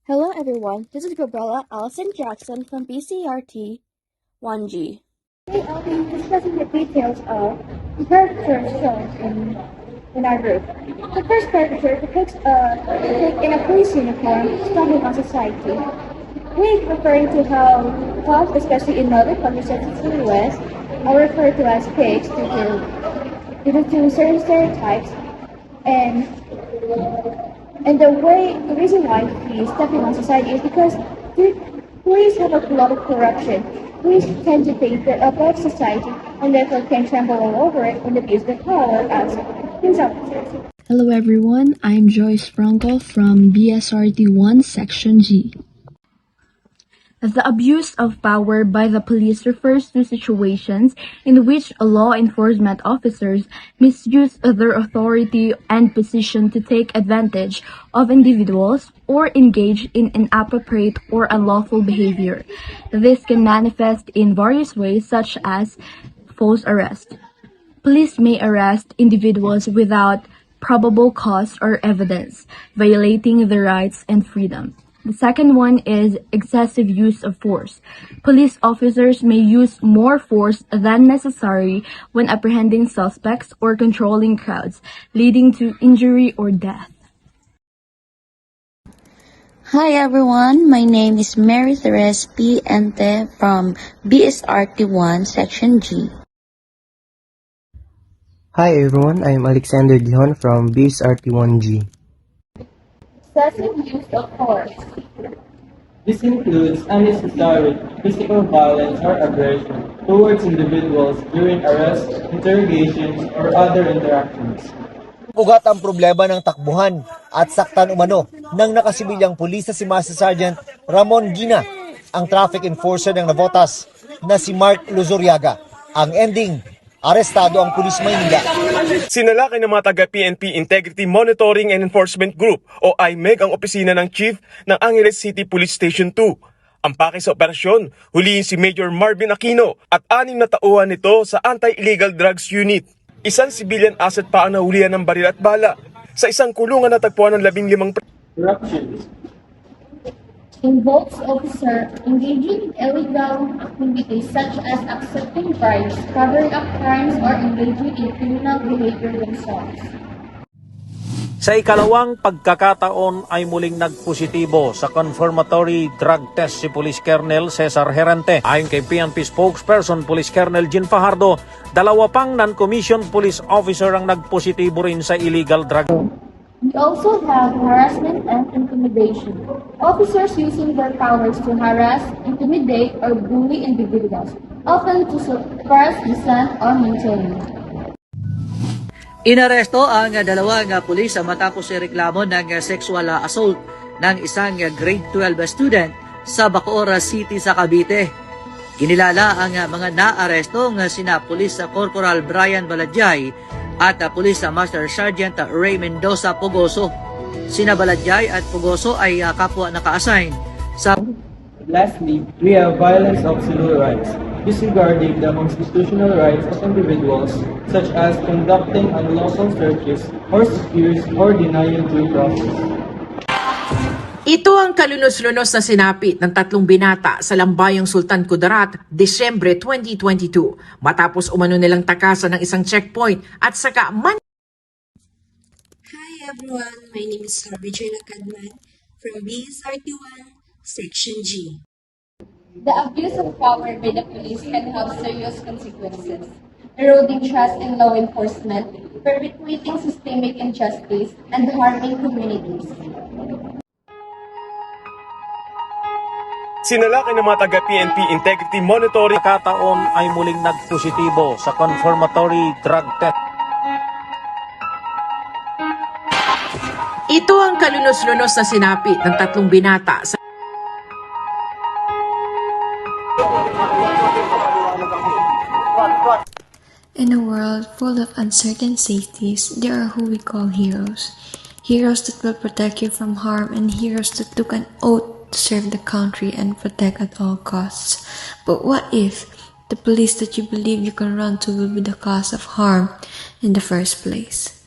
Hello everyone, this is Gabriella Allison Jackson from BSRT 1G. Today I'll be discussing the details of the characters shown in our group. The first caricature depicts a pig in a police uniform stumbling on society. Pig referring to how cops, especially in northern countries such as the US, are referred to as pigs due to certain stereotypes and the reason why he's stepping on society is because the police have a lot of corruption. Police tend to think they're above society and therefore can trample all over it and abuse their power as police officers. Hello everyone, I'm Joyce Franco from BSRT 1 Section G. The abuse of power by the police refers to situations in which law enforcement officers misuse their authority and position to take advantage of individuals or engage in inappropriate or unlawful behavior. This can manifest in various ways such as false arrest. Police may arrest individuals without probable cause or evidence, violating their rights and freedom. The second one is excessive use of force. Police officers may use more force than necessary when apprehending suspects or controlling crowds, leading to injury or death. Hi everyone, my name is Mary Therese P. Ente from BSRT 1 Section G. Hi everyone, I'm Alexander Dihon from BSRT 1G. Excessive use of force. This includes unnecessary physical violence or aggression towards individuals during arrests, interrogations, or other interactions. Ugat ang problema ng takbuhan at saktan umano ng nakasibilyang pulis na si Master Sergeant Ramon Gina, ang traffic enforcer ng Navotas na si Mark Luzuriaga. Ang ending, arestado ang pulis Maynila. Sinalakay ng mga taga-PNP Integrity Monitoring and Enforcement Group o IMEG ang opisina ng Chief ng Angeles City Police Station 2. Ang pake sa operasyon, huliin si Major Marvin Aquino at 6 na tauhan nito sa Anti-Illegal Drugs Unit. Isang civilian asset pa ang nahulihan ng baril at bala. Sa isang kulungan natagpuan ng 15 Corruption Involves officer engaging in illegal activities such as accepting bribes, covering up crimes, or engaging in criminal behavior themselves. Sa ikalawang pagkakataon ay muling nagpositibo sa confirmatory drug test si Police Colonel Cesar Herante. Ayon kay PNP spokesperson Police Colonel Jean Fajardo, 2 pang non-commissioned police officer ang nagpositibo rin sa illegal drug. We also have harassment and intimidation. Officers using their powers to harass, intimidate, or bully individuals, often to suppress dissent or maintain. Inaresto ang 2 pulis matapos ireklamo ng sexual assault ng isang grade 12 student sa Bacoor City sa Cavite. Kinilala ang mga naarestong sina Pulis Corporal Brian Baladyay at Pulis Master Sergeant Ray Mendoza Pogoso. Sina Baladyay at Pogoso ay kapwa naka-assign sa... Lastly, we have violence of civil rights, disregarding the constitutional rights of individuals, such as conducting unlawful searches or seizures or denying due process. Ito ang kalunos-lunos na sinapit ng 3 binata sa Lambayang Sultan Kudarat, Desyembre 2022, matapos umano nilang takasan ng isang checkpoint at saka Hi everyone, my name is Regina Kadman from BSRT1 Section G. The abuse of power by the police can have serious consequences, eroding trust in law enforcement, perpetuating systemic injustice, and harming communities. Sinalakay ng mga taga-PNP Integrity Monitoring Kataon ay muling nagpositibo sa confirmatory drug test. Ito ang kalunos-lunos na sinapit ng 3 binata sa In a world full of uncertain safeties, there are who we call heroes. Heroes that will protect you from harm and heroes that took an oath to serve the country and protect at all costs. But what if the police that you believe you can run to will be the cause of harm in the first place?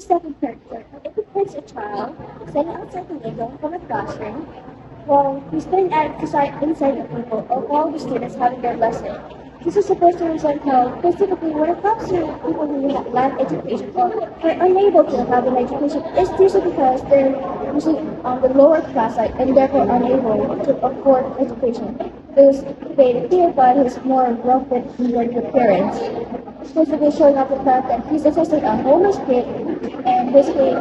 second character. It depicts a child standing outside the window from a classroom while he's staring at inside the people of all the students having their lesson. This is supposed to represent how, specifically when it comes to people who lack education or are unable to have an education, it's usually because they're usually on the lower class side and therefore unable to afford education. It was made clear by his more wealthy appearance, specifically showing up the fact that he's essentially a homeless kid and basically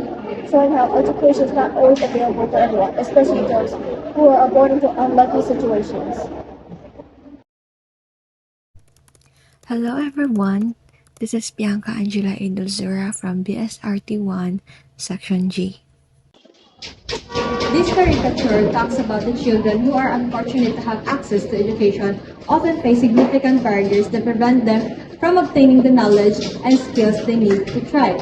showing how education is not always available to everyone, especially those who are born into unlucky situations. Hello everyone, this is Bianca Angela Idolzura from BSRT 1, Section G. This caricature talks about the children who are unfortunate to have access to education often face significant barriers that prevent them from obtaining the knowledge and skills they need to thrive.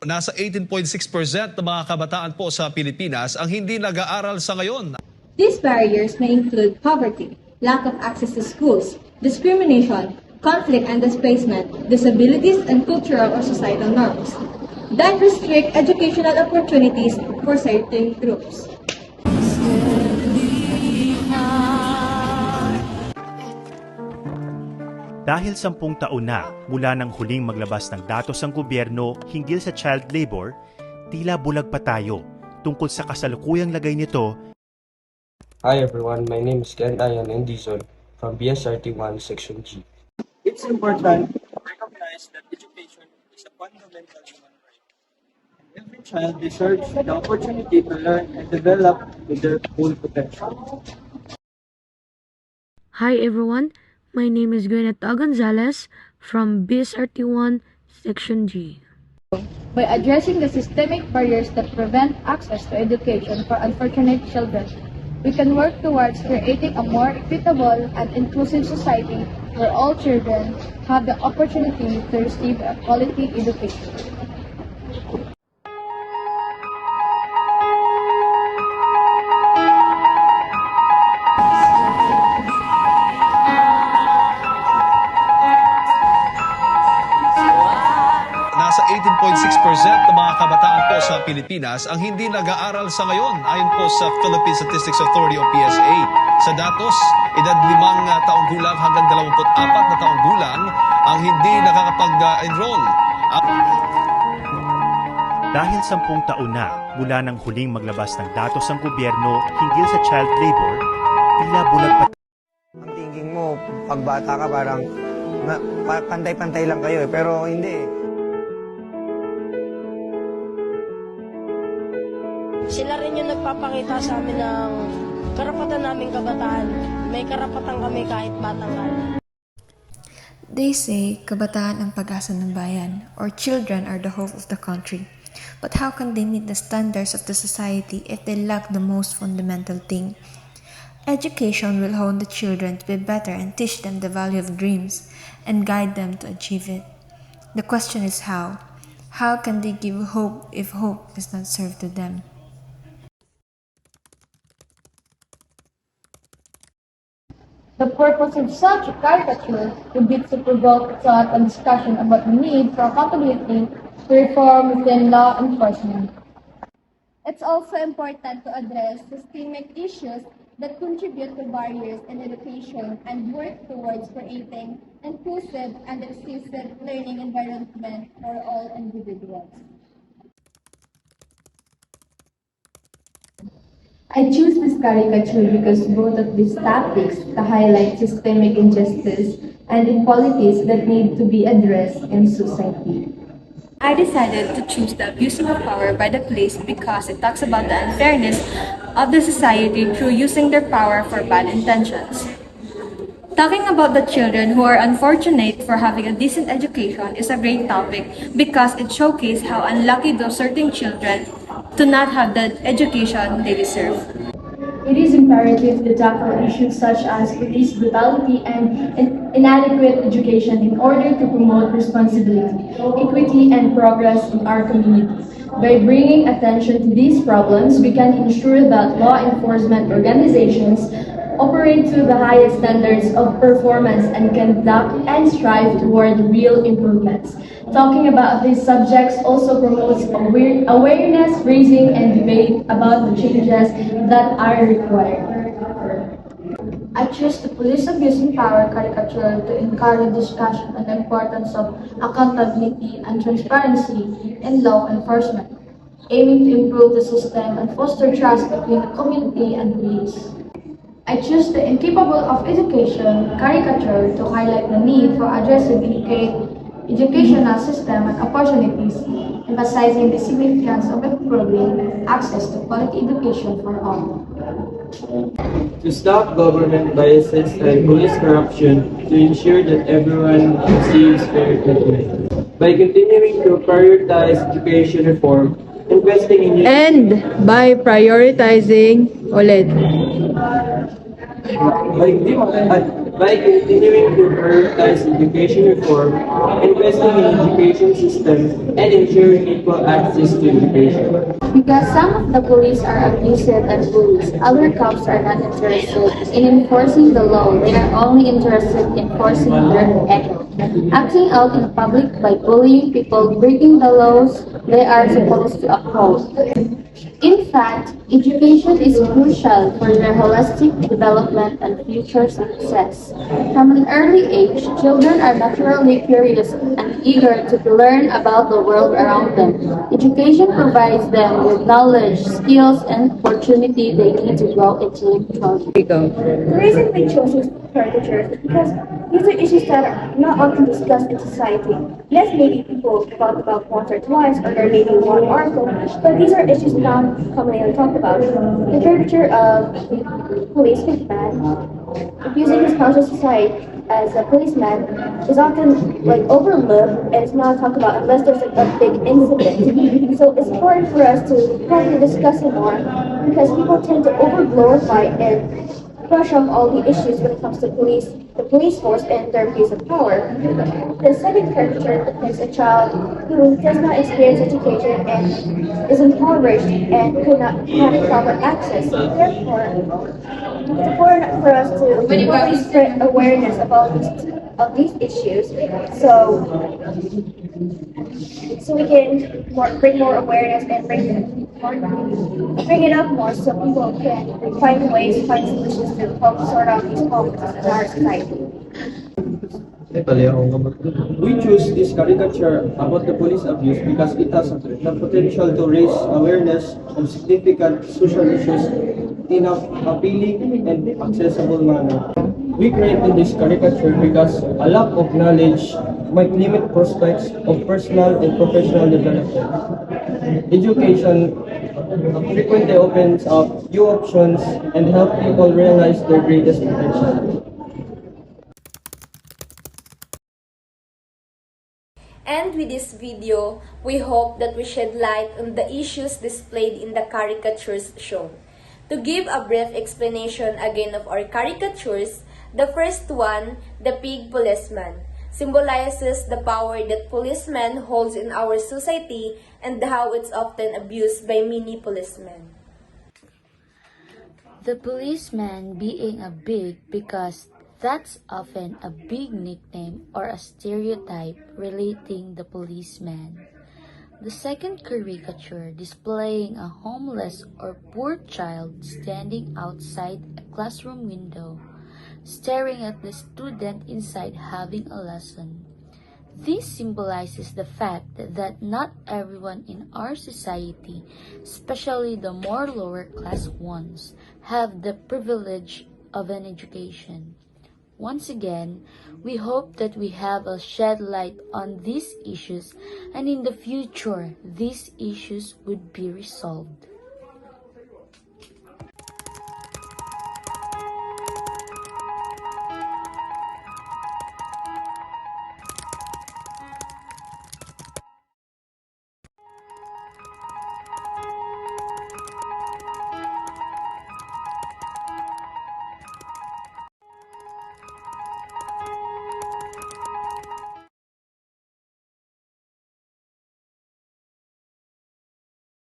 Nasa 18.6% ng mga kabataan po sa Pilipinas ang hindi nag-aaral sa ngayon. These barriers may include poverty, lack of access to schools, discrimination, conflict and displacement, disabilities, and cultural or societal norms that restrict educational opportunities for certain groups. Dahil 10 taon na mula nang huling maglabas ng datos ang gobyerno hinggil sa child labor, tila bulag pa tayo tungkol sa kasalukuyang lagay nito. Hi everyone, my name is Ken Ayan Endizon from BSRT 1 Section G. It's important to recognize that education is a fundamental human right. Every child deserves the opportunity to learn and develop to their full potential. Hi everyone, my name is Gwyneth Gonzalez from BSRT 1 Section G. By addressing the systemic barriers that prevent access to education for unfortunate children, we can work towards creating a more equitable and inclusive society where all children have the opportunity to receive a quality education. Nasa 18.6% ng mga kabataan po sa Pilipinas ang hindi nag-aaral sa ngayon ayon po sa Philippine Statistics Authority o PSA. Sa datos, edad 5 taong gulang hanggang 24 na taong gulang ang hindi nakakapag-enroll. Dahil 10 taon na mula nang huling maglabas ng datos ang gobyerno hinggil sa child labor, tila bulag pa. Ang thinking mo, pagbata ka parang pantay-pantay lang kayo pero hindi. Sila rin yung nagpapakita sa amin ng karapatan naming kabataan. May karapatan kami kahit batang ka. They say kabataan ang pag-asa ng bayan, or children are the hope of the country. But how can they meet the standards of the society if they lack the most fundamental thing? Education will hone the children to be better and teach them the value of dreams and guide them to achieve it. The question is how? How can they give hope if hope is not served to them? The purpose of such a caricature would be to provoke thought and discussion about the need for accountability to reform within law enforcement. It's also important to address systemic issues that contribute to barriers in education and work towards creating inclusive and inclusive learning environment for all individuals. I choose this caricature because both of these topics highlight systemic injustice and inequalities that need to be addressed in society. I decided to choose the abusing of power by the police because it talks about the unfairness of the society through using their power for bad intentions. Talking about the children who are unfortunate for having a decent education is a great topic because it showcases how unlucky those certain children to not have the education they deserve. It is imperative to tackle issues such as police brutality and inadequate education in order to promote responsibility, equity, and progress in our community. By bringing attention to these problems, we can ensure that law enforcement organizations operate to the highest standards of performance and conduct and strive toward real improvements. Talking about these subjects also promotes awareness raising and debate about the changes that are required. I choose the police abusing power caricature to encourage discussion on the importance of accountability and transparency in law enforcement, aiming to improve the system and foster trust between the community and police. I choose the incapable of education caricature to highlight the need for addressing educational system and opportunities, emphasizing the significance of improving access to quality education for all. To stop government biases and police corruption, to ensure that everyone receives fair treatment. By continuing to prioritize education reform, investing in And by prioritizing by continuing to prioritize education reform, investing in education system, and ensuring equal access to education. Because some of the police are abusive and bullies, other cops are not interested in enforcing the law. They are only interested in enforcing their ego. Acting out in public by bullying people, breaking the laws they are supposed to uphold. In fact, education is crucial for their holistic development and future success. From an early age, children are naturally curious and eager to learn about the world around them. Education provides them with knowledge, skills, and opportunity they need to grow intellectually. The reason we chose these caricatures is because these are issues that are not often discussed in society. Yes, maybe people talk about once or twice, or there may be one article, but these are issues not commonly talked about. The caricature of the policeman abusing his conscious society as a policeman is often overlooked and it's not talked about unless there's a big incident. So it's important for us to probably discuss it more because people tend to over-glorify and brush off all the issues when it comes to the police force and their abuse of power. The second caricature depicts a child who does not experience education and is impoverished and could not have proper access. Therefore, it's important for us to probably spread awareness about these issues, so we can bring more awareness and bring it up more so people can find ways, find solutions to help sort out these problems in our society. We choose this caricature about the police abuse because it has the potential to raise awareness of significant social issues in an appealing and accessible manner. We created this caricature because a lack of knowledge might limit prospects of personal and professional development. Education frequently opens up new options and help people realize their greatest potential. And with this video, we hope that we shed light on the issues displayed in the caricatures shown. To give a brief explanation again of our caricatures, the first one, the pig policeman, symbolizes the power that policemen holds in our society and how it's often abused by many policemen. The policeman being a pig because that's often a big nickname or a stereotype relating the policeman. The second caricature displaying a homeless or poor child standing outside a classroom window, staring at the student inside having a lesson. This symbolizes the fact that not everyone in our society, especially the more lower class ones, have the privilege of an education. Once again, we hope that we have shed light on these issues and in the future, these issues would be resolved.